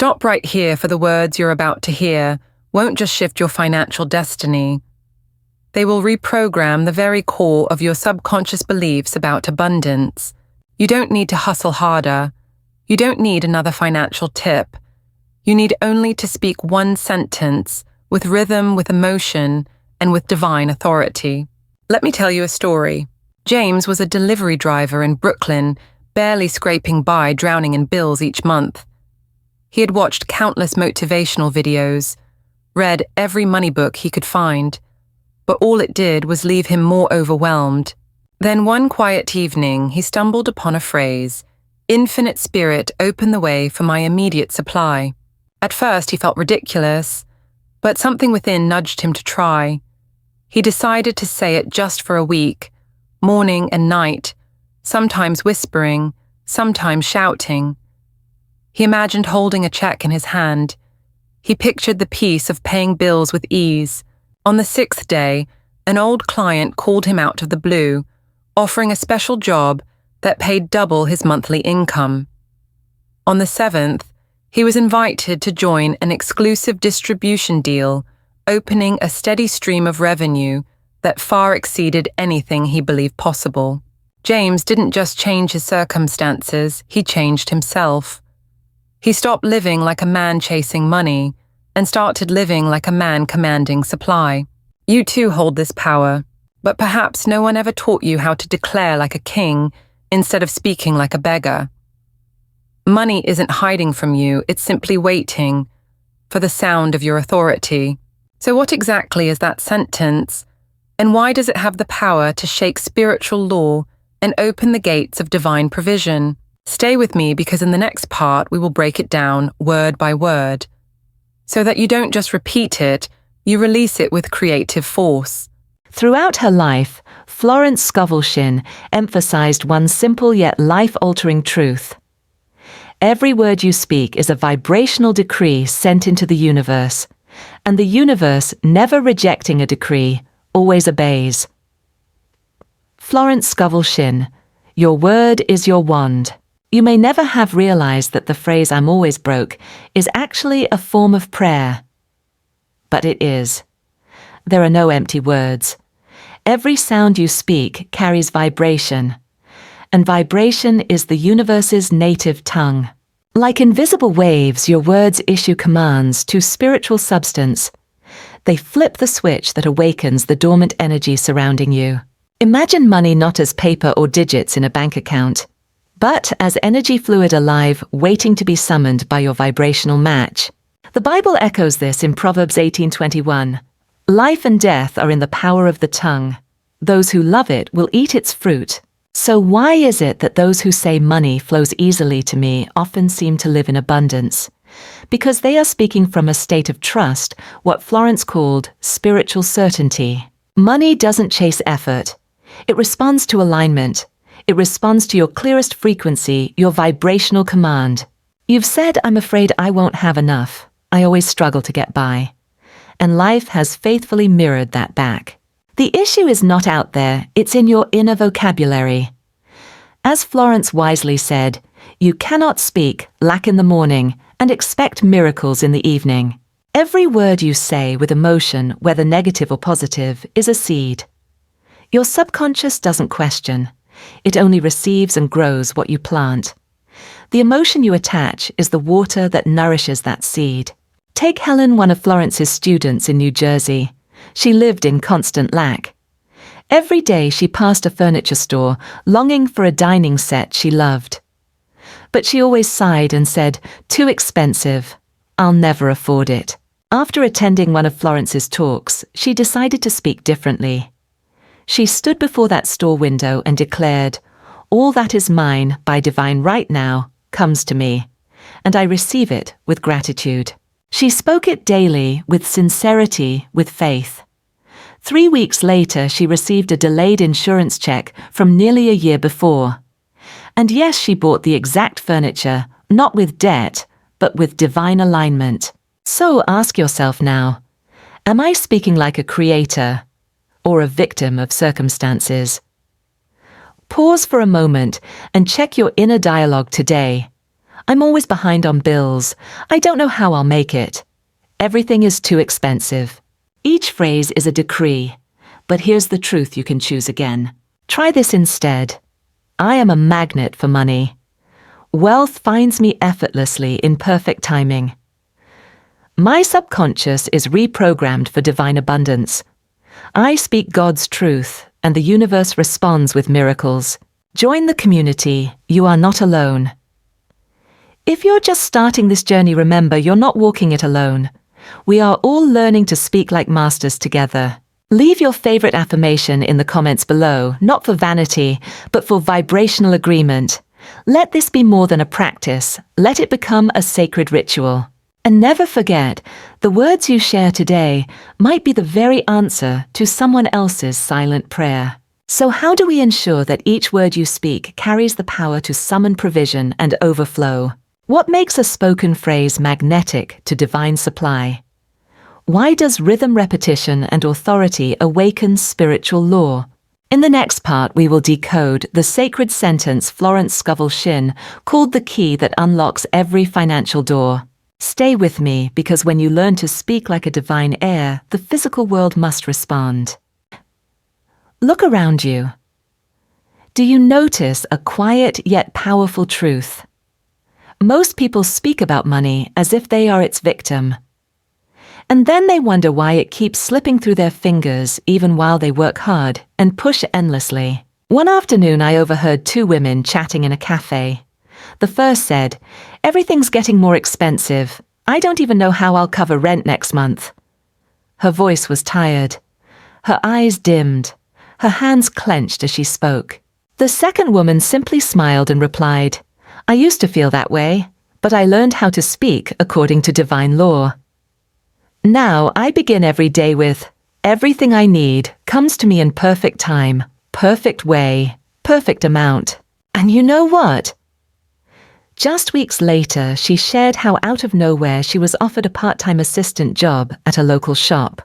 Stop right here, for the words you're about to hear won't just shift your financial destiny. They will reprogram the very core of your subconscious beliefs about abundance. You don't need to hustle harder. You don't need another financial tip. You need only to speak one sentence with rhythm, with emotion, and with divine authority. Let me tell you a story. James was a delivery driver in Brooklyn, barely scraping by, drowning in bills each month. He had watched countless motivational videos, read every money book he could find, but all it did was leave him more overwhelmed. Then one quiet evening, he stumbled upon a phrase, "Infinite Spirit, open the way for my immediate supply." At first, he felt ridiculous, but something within nudged him to try. He decided to say it just for a week, morning and night, sometimes whispering, sometimes shouting. He imagined holding a check in his hand. He pictured the peace of paying bills with ease. On the 6th day, an old client called him out of the blue, offering a special job that paid double his monthly income. On the 7th, he was invited to join an exclusive distribution deal, opening a steady stream of revenue that far exceeded anything he believed possible. James didn't just change his circumstances, he changed himself. He stopped living like a man chasing money and started living like a man commanding supply. You too hold this power, but perhaps no one ever taught you how to declare like a king instead of speaking like a beggar. Money isn't hiding from you, it's simply waiting for the sound of your authority. So what exactly is that sentence, and why does it have the power to shake spiritual law and open the gates of divine provision? Stay with me, because in the next part we will break it down word by word, so that you don't just repeat it, you release it with creative force. Throughout her life, Florence Scovel Shinn emphasized one simple yet life-altering truth. Every word you speak is a vibrational decree sent into the universe, and the universe, never rejecting a decree, always obeys. Florence Scovel Shinn, your word is your wand. You may never have realized that the phrase "I'm always broke" is actually a form of prayer. But it is. There are no empty words. Every sound you speak carries vibration, and vibration is the universe's native tongue. Like invisible waves, your words issue commands to spiritual substance. They flip the switch that awakens the dormant energy surrounding you. Imagine money not as paper or digits in a bank account, but as energy fluid alive, waiting to be summoned by your vibrational match. The Bible echoes this in Proverbs 18:21. Life and death are in the power of the tongue. Those who love it will eat its fruit. So why is it that those who say money flows easily to me often seem to live in abundance? Because they are speaking from a state of trust, what Florence called spiritual certainty. Money doesn't chase effort. It responds to alignment. It responds to your clearest frequency, your vibrational command. You've said, "I'm afraid I won't have enough. I always struggle to get by." And life has faithfully mirrored that back. The issue is not out there, it's in your inner vocabulary. As Florence wisely said, you cannot speak, lack in the morning, and expect miracles in the evening. Every word you say with emotion, whether negative or positive, is a seed. Your subconscious doesn't question. It only receives and grows what you plant. The emotion you attach is the water that nourishes that seed. Take Helen, one of Florence's students in New Jersey. She lived in constant lack. Every day she passed a furniture store, longing for a dining set she loved. But she always sighed and said, "Too expensive. I'll never afford it." After attending one of Florence's talks, she decided to speak differently. She stood before that store window and declared, "All that is mine by divine right now comes to me, and I receive it with gratitude." She spoke it daily with sincerity, with faith. 3 weeks later, she received a delayed insurance check from nearly a year before. And yes, she bought the exact furniture, not with debt, but with divine alignment. So ask yourself now, am I speaking like a creator or a victim of circumstances? Pause for a moment and check your inner dialogue today. I'm always behind on bills. I don't know how I'll make it. Everything is too expensive. Each phrase is a decree, but here's the truth you can choose again. Try this instead. I am a magnet for money. Wealth finds me effortlessly in perfect timing. My subconscious is reprogrammed for divine abundance. I speak God's truth, and the universe responds with miracles. Join the community. You are not alone. If you're just starting this journey, remember you're not walking it alone. We are all learning to speak like masters together. Leave your favorite affirmation in the comments below, not for vanity, but for vibrational agreement. Let this be more than a practice. Let it become a sacred ritual. And never forget, the words you share today might be the very answer to someone else's silent prayer. So how do we ensure that each word you speak carries the power to summon provision and overflow? What makes a spoken phrase magnetic to divine supply? Why does rhythm, repetition, and authority awaken spiritual law? In the next part, we will decode the sacred sentence Florence Scovel Shinn called the key that unlocks every financial door. Stay with me, because when you learn to speak like a divine heir, the physical world must respond. Look around you. Do you notice a quiet yet powerful truth? Most people speak about money as if they are its victim. And then they wonder why it keeps slipping through their fingers even while they work hard and push endlessly. One afternoon, I overheard two women chatting in a cafe. The first said, "Everything's getting more expensive. I don't even know how I'll cover rent next month." Her voice was tired. Her eyes dimmed. Her hands clenched as she spoke. The second woman simply smiled and replied, "I used to feel that way, but I learned how to speak according to divine law. Now I begin every day with, everything I need comes to me in perfect time, perfect way, perfect amount." And you know what? Just weeks later, she shared how out of nowhere she was offered a part-time assistant job at a local shop.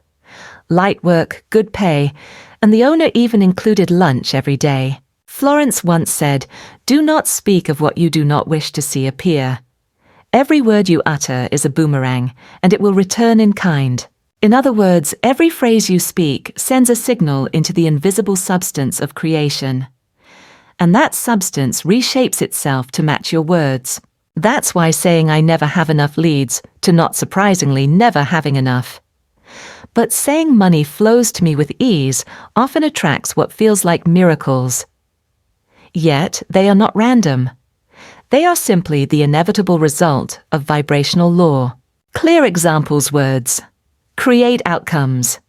Light work, good pay, and the owner even included lunch every day. Florence once said, "Do not speak of what you do not wish to see appear. Every word you utter is a boomerang, and it will return in kind." In other words, every phrase you speak sends a signal into the invisible substance of creation. And that substance reshapes itself to match your words. That's why saying "I never have enough" leads to, not surprisingly, never having enough. But saying "money flows to me with ease" often attracts what feels like miracles. Yet, they are not random. They are simply the inevitable result of vibrational law. Clear examples words. Create outcomes.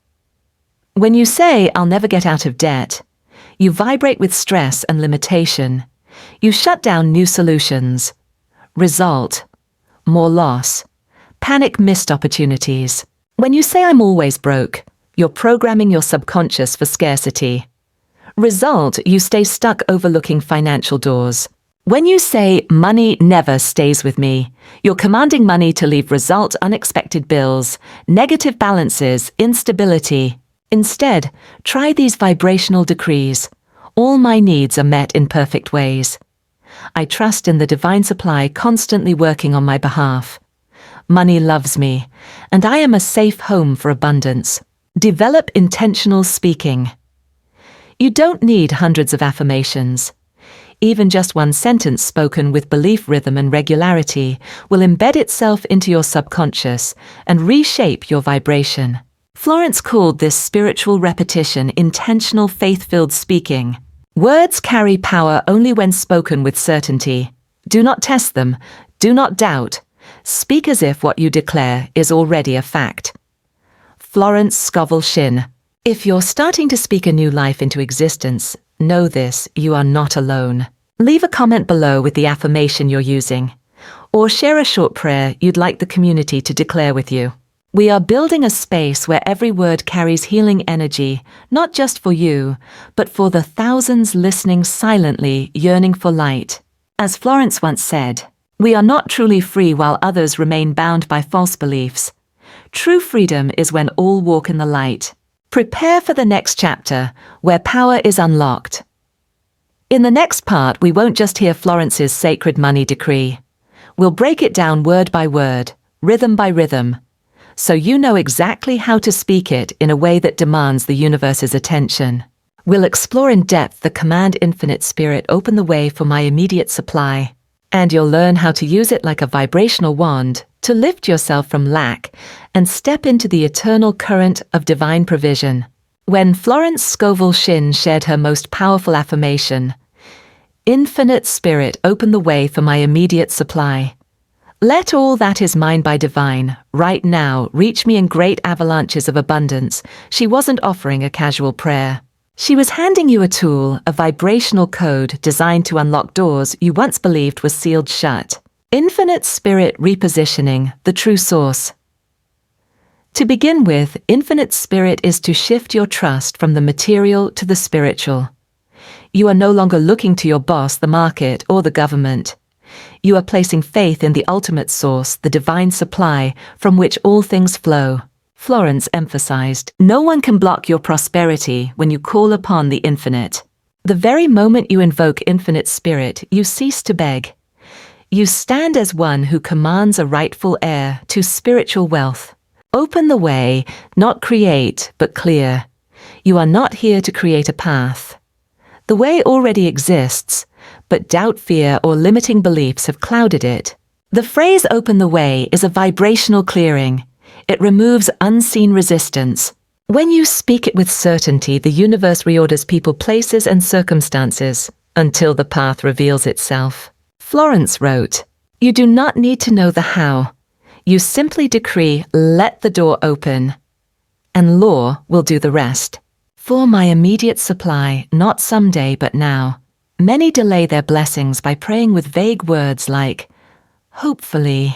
When you say "I'll never get out of debt," you vibrate with stress and limitation. You shut down new solutions. Result: more loss. Panic missed opportunities. When you say "I'm always broke," you're programming your subconscious for scarcity. Result: you stay stuck overlooking financial doors. When you say "money never stays with me," you're commanding money to leave. Result: unexpected bills, negative balances, instability. Instead, try these vibrational decrees. All my needs are met in perfect ways. I trust in the divine supply constantly working on my behalf. Money loves me, and I am a safe home for abundance. Develop intentional speaking. You don't need hundreds of affirmations. Even just one sentence spoken with belief, rhythm, and regularity will embed itself into your subconscious and reshape your vibration. Florence called this spiritual repetition intentional, faith-filled speaking. Words carry power only when spoken with certainty. Do not test them. Do not doubt. Speak as if what you declare is already a fact. Florence Scovel Shinn. If you're starting to speak a new life into existence, know this: you are not alone. Leave a comment below with the affirmation you're using, or share a short prayer you'd like the community to declare with you. We are building a space where every word carries healing energy, not just for you, but for the thousands listening silently, yearning for light. As Florence once said, "We are not truly free while others remain bound by false beliefs. True freedom is when all walk in the light." Prepare for the next chapter, where power is unlocked. In the next part, we won't just hear Florence's sacred money decree. We'll break it down word by word, rhythm by rhythm, so you know exactly how to speak it in a way that demands the universe's attention. We'll explore in depth the command Infinite Spirit open the way for my immediate supply, and you'll learn how to use it like a vibrational wand to lift yourself from lack and step into the eternal current of divine provision. When Florence Scovel Shinn shared her most powerful affirmation, Infinite Spirit open the way for my immediate supply. Let all that is mine by divine, right now, reach me in great avalanches of abundance. She wasn't offering a casual prayer. She was handing you a tool, a vibrational code designed to unlock doors you once believed were sealed shut. Infinite Spirit repositioning, the true source. To begin with, Infinite Spirit is to shift your trust from the material to the spiritual. You are no longer looking to your boss, the market, or the government. You are placing faith in the ultimate source, the divine supply, from which all things flow. Florence emphasized, no one can block your prosperity when you call upon the infinite. The very moment you invoke Infinite Spirit, you cease to beg. You stand as one who commands a rightful heir to spiritual wealth. Open the way, not create, but clear. You are not here to create a path. The way already exists, but doubt, fear, or limiting beliefs have clouded it. The phrase open the way is a vibrational clearing. It removes unseen resistance. When you speak it with certainty, the universe reorders people, places, and circumstances until the path reveals itself. Florence wrote, "You do not need to know the how. You simply decree, let the door open, and law will do the rest. For my immediate supply, not someday but now." Many delay their blessings by praying with vague words like, hopefully,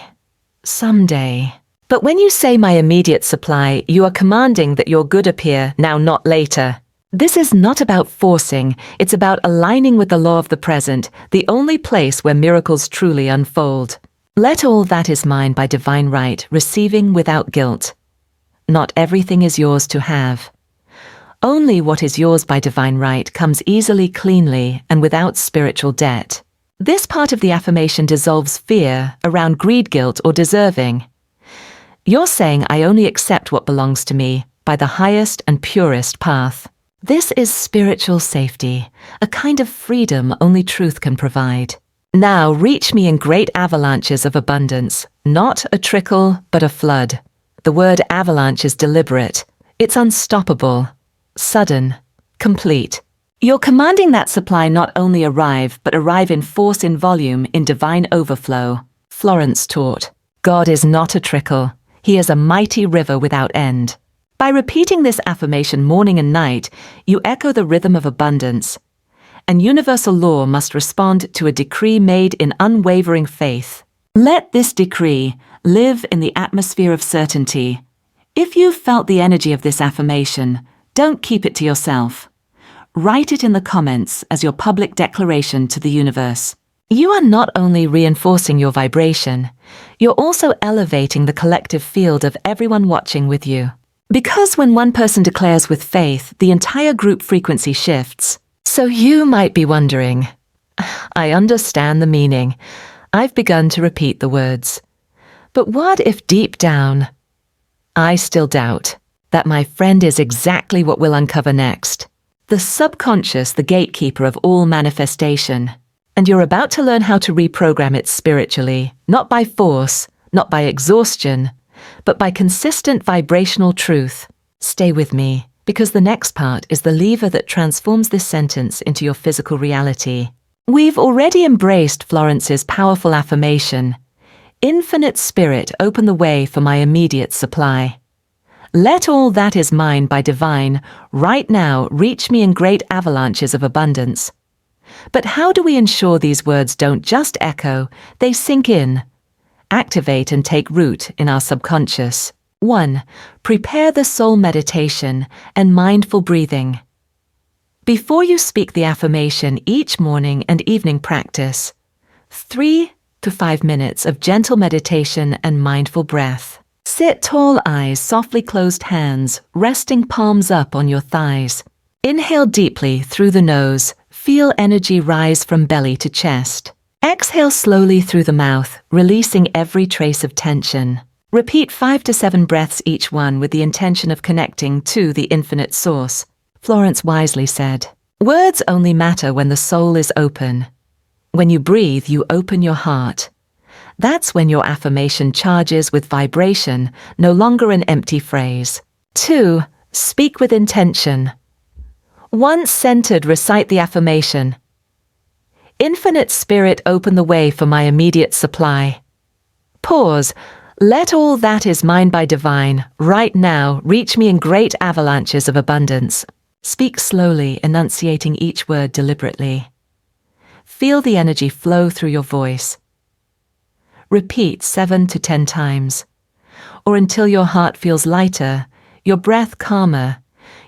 someday. But when you say my immediate supply, you are commanding that your good appear now, not later. This is not about forcing, it's about aligning with the law of the present, the only place where miracles truly unfold. Let all that is mine by divine right, receiving without guilt. Not everything is yours to have. Only what is yours by divine right comes easily, cleanly, and without spiritual debt. This part of the affirmation dissolves fear around greed, guilt, or deserving. You're saying, I only accept what belongs to me by the highest and purest path. This is spiritual safety, a kind of freedom only truth can provide. Now reach me in great avalanches of abundance, not a trickle, but a flood. The word avalanche is deliberate. It's unstoppable, sudden, complete. You're commanding that supply not only arrive, but arrive in force, in volume, in divine overflow. Florence taught, God is not a trickle. He is a mighty river without end. By repeating this affirmation morning and night, you echo the rhythm of abundance. And universal law must respond to a decree made in unwavering faith. Let this decree live in the atmosphere of certainty. If you've felt the energy of this affirmation, don't keep it to yourself. Write it in the comments as your public declaration to the universe. You are not only reinforcing your vibration, you're also elevating the collective field of everyone watching with you. Because when one person declares with faith, the entire group frequency shifts. So you might be wondering, I understand the meaning. I've begun to repeat the words. But what if deep down, I still doubt that my friend is exactly what we'll uncover next? The subconscious, the gatekeeper of all manifestation. And you're about to learn how to reprogram it spiritually, not by force, not by exhaustion, but by consistent vibrational truth. Stay with me, because the next part is the lever that transforms this sentence into your physical reality. We've already embraced Florence's powerful affirmation. Infinite Spirit, open the way for my immediate supply. Let all that is mine by divine, right now, reach me in great avalanches of abundance. But how do we ensure these words don't just echo, they sink in, activate and take root in our subconscious? 1. Prepare the soul meditation and mindful breathing. Before you speak the affirmation, each morning and evening practice 3 to 5 minutes of gentle meditation and mindful breath. Sit tall, eyes, softly closed hands, resting palms up on your thighs. Inhale deeply through the nose. Feel energy rise from belly to chest. Exhale slowly through the mouth, releasing every trace of tension. Repeat 5 to 7 breaths each one with the intention of connecting to the infinite source. Florence wisely said, "Words only matter when the soul is open. When you breathe, you open your heart. That's when your affirmation charges with vibration, no longer an empty phrase." 2. Speak with intention. Once centered, recite the affirmation. Infinite Spirit, open the way for my immediate supply. Pause. Let all that is mine by divine, right now, reach me in great avalanches of abundance. Speak slowly, enunciating each word deliberately. Feel the energy flow through your voice. Repeat 7 to 10 times, or until your heart feels lighter, your breath calmer,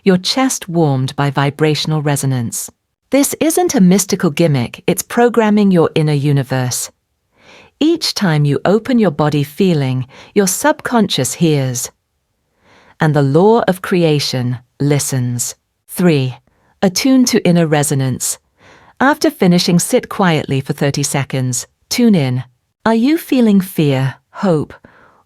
your chest warmed by vibrational resonance. This isn't a mystical gimmick, it's programming your inner universe. Each time you open your body feeling, your subconscious hears. And the law of creation listens. 3. Attune to inner resonance. After finishing, sit quietly for 30 seconds. Tune in. Are you feeling fear, hope,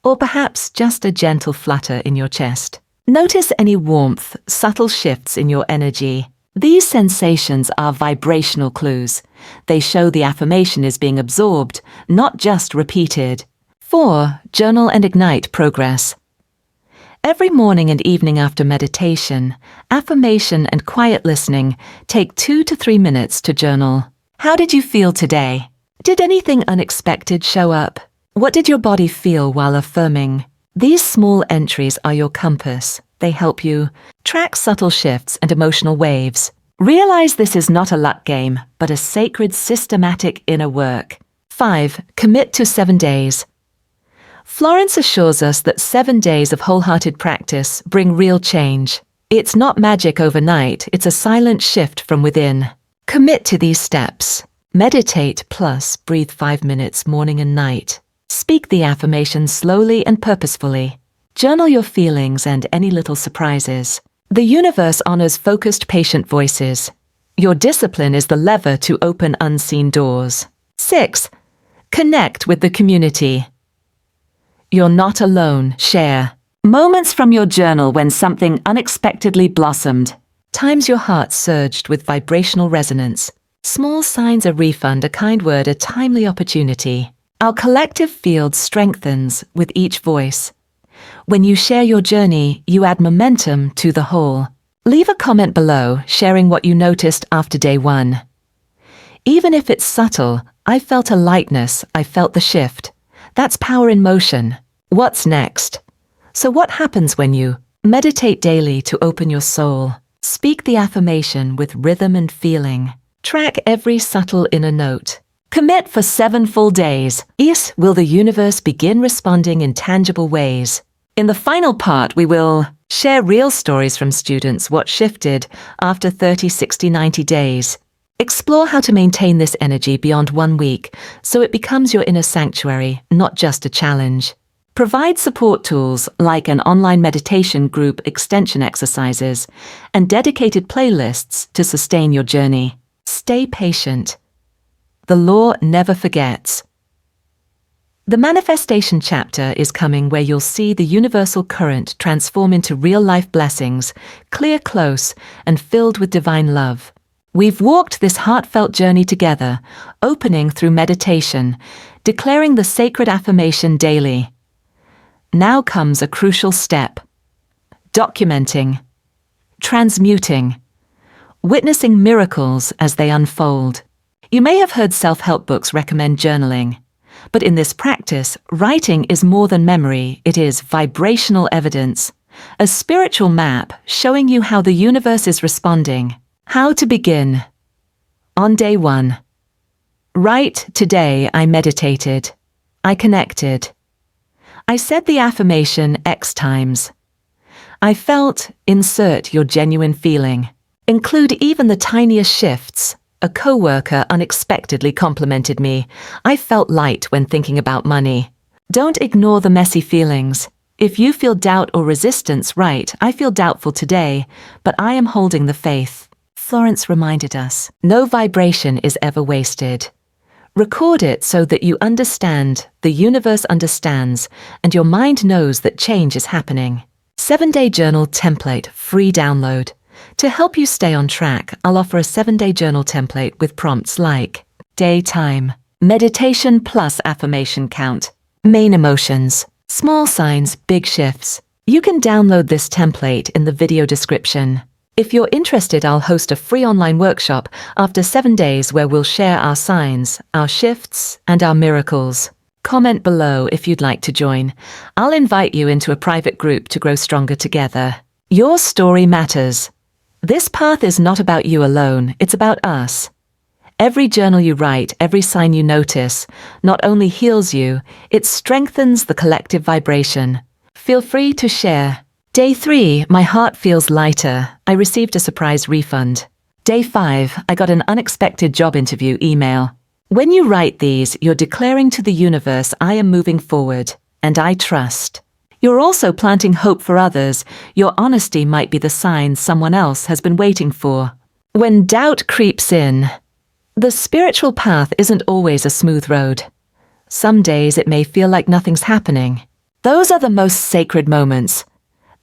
or perhaps just a gentle flutter in your chest? Notice any warmth, subtle shifts in your energy. These sensations are vibrational clues. They show the affirmation is being absorbed, not just repeated. 4. Journal and ignite progress. Every morning and evening after meditation, affirmation and quiet listening, take 2 to 3 minutes to journal. How did you feel today? Did anything unexpected show up? What did your body feel while affirming? These small entries are your compass. They help you track subtle shifts and emotional waves. Realize this is not a luck game, but a sacred, systematic inner work. 5. Commit to 7 days. Florence assures us that 7 days of wholehearted practice bring real change. It's not magic overnight, it's a silent shift from within. Commit to these steps. Meditate plus breathe 5 minutes morning and night. Speak the affirmations slowly and purposefully. Journal your feelings and any little surprises. The universe honors focused, patient voices. Your discipline is the lever to open unseen doors. 6. Connect with the community. You're not alone. Share moments from your journal when something unexpectedly blossomed. Times your heart surged with vibrational resonance. Small signs, a refund, a kind word, a timely opportunity. Our collective field strengthens with each voice. When you share your journey, you add momentum to the whole. Leave a comment below, sharing what you noticed after day 1. Even if it's subtle, I felt a lightness, I felt the shift. That's power in motion. What's next? So what happens when you meditate daily to open your soul? Speak the affirmation with rhythm and feeling. Track every subtle inner note. Commit for 7 full days. Will the universe begin responding in tangible ways? In the final part, we will share real stories from students, what shifted after 30, 60, 90 days. Explore how to maintain this energy beyond 1 week so it becomes your inner sanctuary, not just a challenge. Provide support tools like an online meditation group, extension exercises, and dedicated playlists to sustain your journey. Stay patient. The law never forgets. The manifestation chapter is coming, where you'll see the universal current transform into real-life blessings, clear, close, and filled with divine love. We've walked this heartfelt journey together, opening through meditation, declaring the sacred affirmation daily. Now comes a crucial step: documenting, transmuting, witnessing miracles as they unfold. You may have heard self-help books recommend journaling. But in this practice, writing is more than memory, it is vibrational evidence, a spiritual map showing you how the universe is responding. How to begin? On day 1. Write, today I meditated. I connected. I said the affirmation X times. I felt, insert your genuine feeling. Include even the tiniest shifts. A coworker unexpectedly complimented me. I felt light when thinking about money. Don't ignore the messy feelings. If you feel doubt or resistance, write, I feel doubtful today, but I am holding the faith. Florence reminded us, no vibration is ever wasted. Record it so that you understand, the universe understands, and your mind knows that change is happening. 7-Day Journal Template, free download. To help you stay on track, I'll offer a 7-day journal template with prompts like daytime, meditation plus affirmation count, main emotions, small signs, big shifts. You can download this template in the video description. If you're interested, I'll host a free online workshop after 7 days where we'll share our signs, our shifts, and our miracles. Comment below if you'd like to join. I'll invite you into a private group to grow stronger together. Your story matters. This path is not about you alone, it's about us. Every journal you write, every sign you notice, not only heals you, it strengthens the collective vibration. Feel free to share. Day 3, my heart feels lighter. I received a surprise refund. Day 5, I got an unexpected job interview email. When you write these, you're declaring to the universe, I am moving forward, and I trust. You're also planting hope for others. Your honesty might be the sign someone else has been waiting for. When doubt creeps in, the spiritual path isn't always a smooth road. Some days it may feel like nothing's happening. Those are the most sacred moments.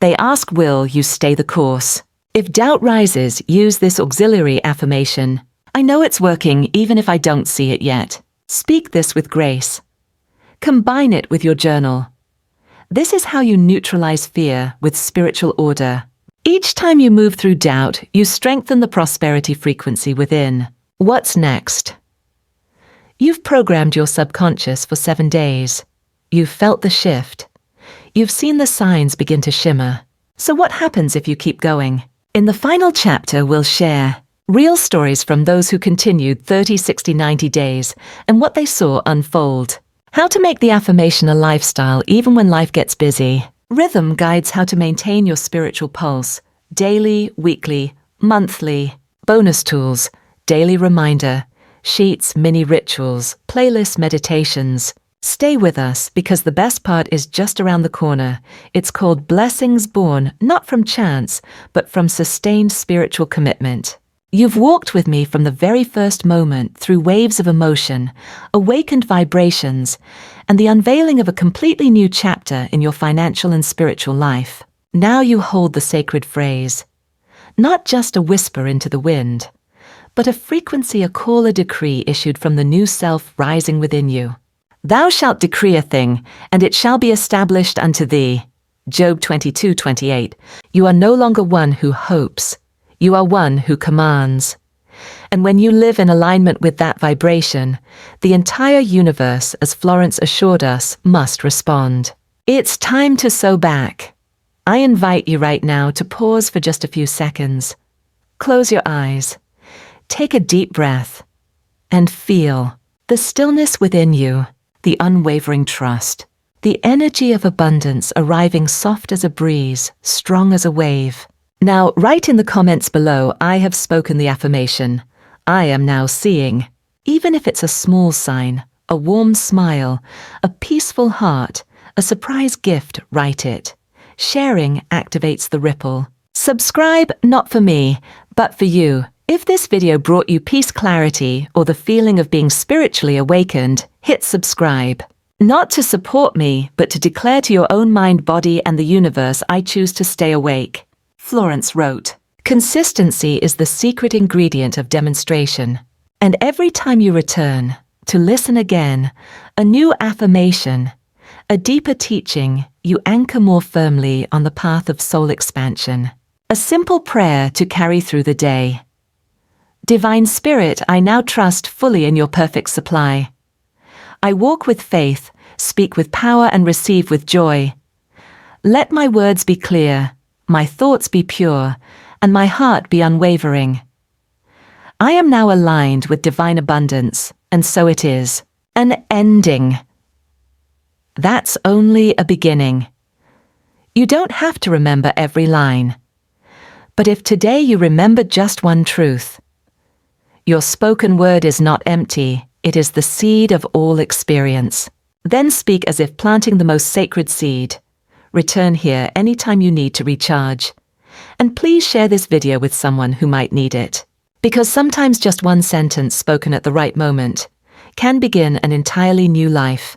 They ask, will you stay the course? If doubt rises, use this auxiliary affirmation. I know it's working even if I don't see it yet. Speak this with grace. Combine it with your journal. This is how you neutralize fear with spiritual order. Each time you move through doubt, you strengthen the prosperity frequency within. What's next? You've programmed your subconscious for 7 days. You've felt the shift. You've seen the signs begin to shimmer. So what happens if you keep going? In the final chapter, we'll share real stories from those who continued 30, 60, 90 days and what they saw unfold. How to make the affirmation a lifestyle even when life gets busy. Rhythm guides how to maintain your spiritual pulse. Daily, weekly, monthly. Bonus tools. Daily reminder. Sheets, mini rituals, playlist meditations. Stay with us because the best part is just around the corner. It's called Blessings Born, not from chance, but from sustained spiritual commitment. You've walked with me from the very first moment through waves of emotion, awakened vibrations, and the unveiling of a completely new chapter in your financial and spiritual life. Now you hold the sacred phrase, not just a whisper into the wind, but a frequency, a call, a decree issued from the new self rising within you. Thou shalt decree a thing, and it shall be established unto thee. Job 22:28. You are no longer one who hopes. You are one who commands. And when you live in alignment with that vibration, the entire universe, as Florence assured us, must respond. It's time to sow back. I invite you right now to pause for just a few seconds. Close your eyes. Take a deep breath and feel the stillness within you. The unwavering trust, the energy of abundance arriving soft as a breeze, strong as a wave. Now, write in the comments below, I have spoken the affirmation. I am now seeing. Even if it's a small sign, a warm smile, a peaceful heart, a surprise gift, write it. Sharing activates the ripple. Subscribe, not for me, but for you. If this video brought you peace, clarity, or the feeling of being spiritually awakened, hit subscribe. Not to support me, but to declare to your own mind, body, and the universe, I choose to stay awake. Florence wrote, consistency is the secret ingredient of demonstration. And every time you return, to listen again, a new affirmation, a deeper teaching, you anchor more firmly on the path of soul expansion. A simple prayer to carry through the day. Divine Spirit, I now trust fully in your perfect supply. I walk with faith, speak with power, and receive with joy. Let my words be clear, my thoughts be pure, and my heart be unwavering. I am now aligned with divine abundance, and so it is. An ending. That's only a beginning. You don't have to remember every line. But if today you remember just one truth, your spoken word is not empty, it is the seed of all experience. Then speak as if planting the most sacred seed. Return here anytime you need to recharge. And please share this video with someone who might need it. Because sometimes just one sentence spoken at the right moment can begin an entirely new life.